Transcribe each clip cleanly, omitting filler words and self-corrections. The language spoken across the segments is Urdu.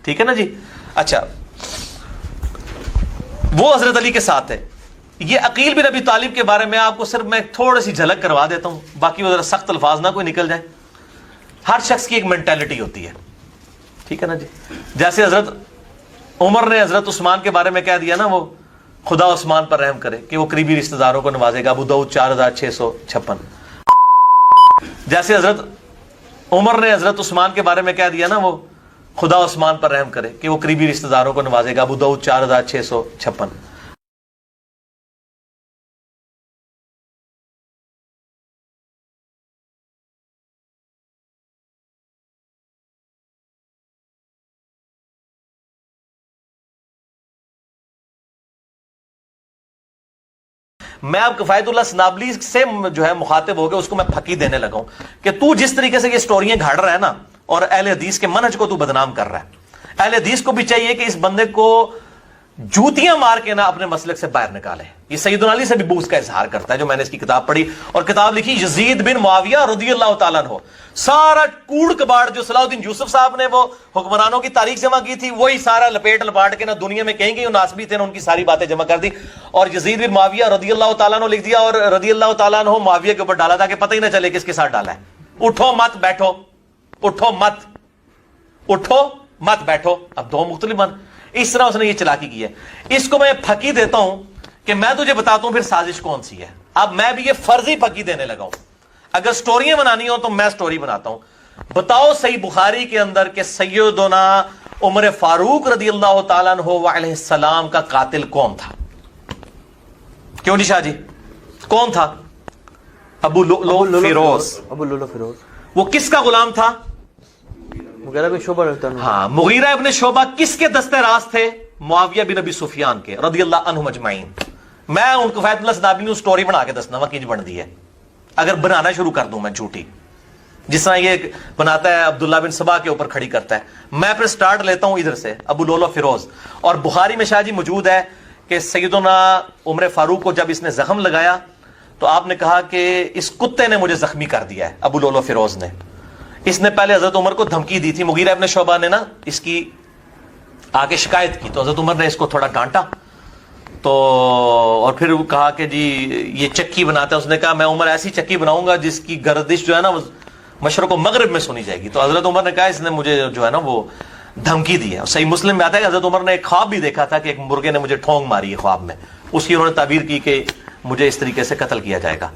ٹھیک ہے نا جی. اچھا وہ حضرت علی کے ساتھ ہے. یہ عقیل بن ابی طالب کے بارے میں آپ کو صرف میں تھوڑی سی جھلک کروا دیتا ہوں, باقی وہ ذرا سخت الفاظ نہ کوئی نکل جائے. ہر شخص کی ایک مینٹالٹی ہوتی ہے, ٹھیک ہے نا جی. جیسے حضرت عمر نے حضرت عثمان کے بارے میں کہہ دیا نا, وہ خدا عثمان پر رحم کرے کہ وہ قریبی رشتہ داروں کو نوازے گا, ابو داؤد 4656. جیسے حضرت عمر نے حضرت عثمان کے بارے میں کہہ دیا نا, وہ خدا عثمان پر رحم کرے کہ وہ قریبی رشتہ داروں کو نوازے گا, ابو داؤد 4656. میں اب کفایت اللہ سنابلی سے جو ہے مخاطب ہو گیا, اس کو میں پھکی دینے لگا ہوں کہ تو جس طریقے سے یہ سٹوریاں گھاڑ رہا ہے نا, اور اہل حدیث کے منہج کو تو بدنام کر رہا ہے. اہل حدیث کو بھی چاہیے کہ اس بندے کو جوتیاں مار کے نا اپنے مسلک سے باہر نکالے. یہ سیدنا علی سے بھی بغض کا اظہار کرتا ہے, جو میں نے اس کی کتاب پڑھی اور کتاب لکھی یزید بن معاویہ رضی اللہ تعالیٰ عنہ. سارا کوڑ کباڑ جو صلاح الدین یوسف صاحب نے وہ حکمرانوں کی تاریخ جمع کی تھی, وہی سارا لپاٹ کے نا دنیا میں کہیں گے ناسبی تھے نا, ان کی ساری باتیں جمع کر دی اور یزید بن معاویہ رضی اللہ تعالیٰ عنہ لکھ دیا, اور رضی اللہ تعالیٰ عنہ معاویہ کے اوپر ڈالا تھا کہ پتہ ہی نہ چلے کس کے ساتھ ڈالا ہے. اٹھو مت بیٹھو, اٹھو مت بیٹھو, اب دو مختلف بات. اس طرح اس نے یہ چلاکی کی ہے. اس کو میں پھکی دیتا ہوں کہ میں تجھے بتاتا ہوں پھر سازش کون سی ہے. اب میں بھی یہ فرضی پھکی دینے لگا ہوں. اگر سٹوریاں بنانی ہو تو میں سٹوری بناتا ہوں. بتاؤ صحیح بخاری کے اندر کہ سیدنا عمر فاروق رضی اللہ تعالیٰ عنہ علیہ السلام کا قاتل کون تھا؟ کیوں جی شاہ جی, کون تھا؟ ابو لؤلؤ فیروز. وہ کس کا غلام تھا؟ مغیرہ بن شعبہ رہتا ہے. ہاں, مغیرہ ابن شعبہ کس کے دستے راست تھے؟ معاویہ بن ابی سفیان کے رضی اللہ عنہم اجمعین. میں ان کو کفایت اللہ سنابلی نے سٹوری بنا کے دسنا وہ کیج بن دی ہے, اگر بنانا شروع کر دوں میں جھوٹی, جس طرح یہ بناتا ہے عبداللہ بن سبا کے اوپر کھڑی کرتا ہے. میں پھر سٹارٹ لیتا ہوں ادھر سے, ابو لؤلؤ فیروز. اور بخاری میں شاہ جی موجود ہے کہ سیدنا عمر فاروق کو جب اس نے زخم لگایا تو آپ نے کہا کہ اس کتے نے مجھے زخمی کر دیا ہے. ابو لؤلؤ فیروز نے, اس نے پہلے حضرت عمر کو دھمکی دی تھی. مغیرہ ابن شعبہ نے نا اس کی آگے شکایت کی تو حضرت عمر نے اس کو تھوڑا ڈانٹا تو, اور پھر وہ کہا کہ جی یہ چکی بناتا ہے. اس نے کہا میں عمر ایسی چکی بناؤں گا جس کی گردش جو ہے نا وہ مشرق و مغرب میں سنی جائے گی. تو حضرت عمر نے کہا اس نے مجھے جو ہے نا وہ دھمکی دی ہے. صحیح مسلم میں آتا ہے کہ حضرت عمر نے ایک خواب بھی دیکھا تھا کہ ایک مرغے نے مجھے ٹھونگ ماری ہے خواب میں, اس کی انہوں نے تعبیر کی کہ مجھے اس طریقے سے قتل کیا جائے گا.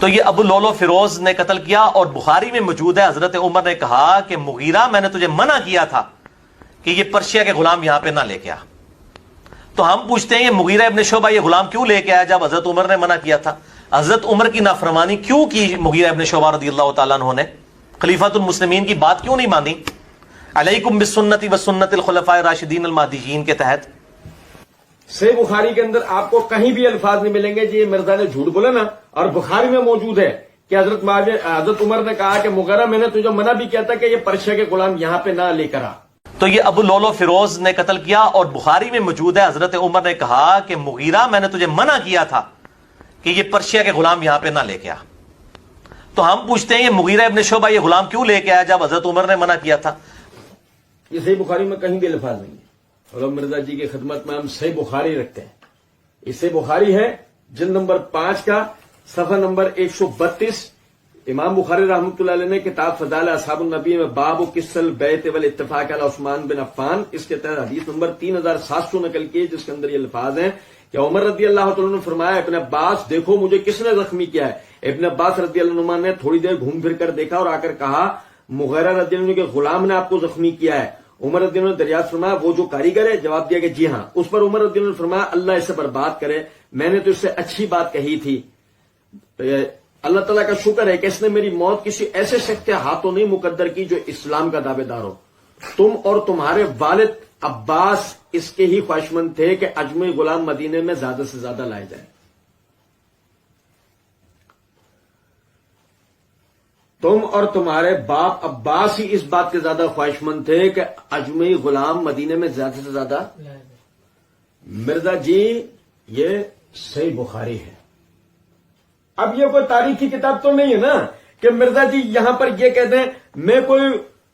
تو یہ ابو لؤلؤ فیروز نے قتل کیا. اور بخاری میں موجود ہے حضرت عمر نے کہا کہ مغیرہ میں نے تجھے منع کیا تھا کہ یہ پرشیا کے غلام یہاں پہ نہ لے کے آ. تو ہم پوچھتے ہیں یہ مغیرہ ابن شعبہ یہ غلام کیوں لے کے آیا جب حضرت عمر نے منع کیا تھا؟ حضرت عمر کی نافرمانی کیوں کی مغیرہ ابن شعبہ رضی اللہ تعالیٰ عنہ نے؟ خلیفۃ المسلمین کی بات کیوں نہیں مانی؟ علیکم بسنتی وسنت الخلفاء الراشدین المہدیین کے تحت. صحیح بخاری کے اندر آپ کو کہیں بھی الفاظ نہیں ملیں گے جی مرزا نے جھوٹ بولا نا. اور بخاری میں موجود ہے کہ حضرت عمر نے کہا کہ مغیرہ میں نے تجھے منع بھی کیا تھا کہ یہ پرشیا کے غلام یہاں پہ نہ لے کر آ. تو یہ ابو لؤلؤ فیروز نے قتل کیا. اور بخاری میں موجود ہے حضرت عمر نے کہا کہ مغیرہ میں نے تجھے منع کیا تھا کہ یہ پرشیا کے غلام یہاں پہ نہ لے کے آ. تو ہم پوچھتے ہیں یہ مغیرہ ابن شعبہ یہ غلام کیوں لے کے آیا جب حضرت عمر نے منع کیا تھا؟ یہ صحیح بخاری میں کہیں بھی الفاظ نہیں ہے. علم مرزا جی کی خدمت میں ہم صحیح بخاری رکھتے ہیں. یہ صحیح بخاری ہے جلد نمبر 5 کا صفحہ نمبر 132. امام بخاری رحمۃ اللہ علیہ نے کتاب فضائل اصحاب النبی میں باب کسل بیت والاتفاق علی عثمان بن عفان اس کے تحت حدیث نمبر 3700 نقل کی, جس کے اندر یہ الفاظ ہیں کہ عمر رضی اللہ تعالیٰ نے فرمایا ابن عباس دیکھو مجھے کس نے زخمی کیا ہے. ابن عباس رضی اللہ عنہ نے تھوڑی دیر گھوم پھر کر دیکھا اور آ کر کہا مغیرہ رضی اللہ عنہ کے غلام نے آپ کو زخمی کیا ہے. عمر رضی اللہ عنہ نے دریافت فرمایا وہ جو کاریگر ہے؟ جواب دیا کہ جی ہاں. اس پر عمر رضی اللہ عنہ نے فرمایا اللہ اسے برباد کرے, میں نے تو اس سے اچھی بات کہی تھی. اللہ تعالیٰ کا شکر ہے کہ اس نے میری موت کسی ایسے شخص کے ہاتھوں نہیں مقدر کی جو اسلام کا دعوے دار ہو. تم اور تمہارے والد عباس اس کے ہی خواہشمند تھے کہ اجمی غلام مدینے میں زیادہ سے زیادہ لائے جائیں. تم اور تمہارے باپ عباس ہی اس بات کے زیادہ خواہشمند تھے کہ اجمی غلام مدینے میں زیادہ سے زیادہ. مرزا جی یہ صحیح بخاری ہے. اب یہ کوئی تاریخی کتاب تو نہیں ہے نا کہ مرزا جی یہاں پر یہ کہتے ہیں میں کوئی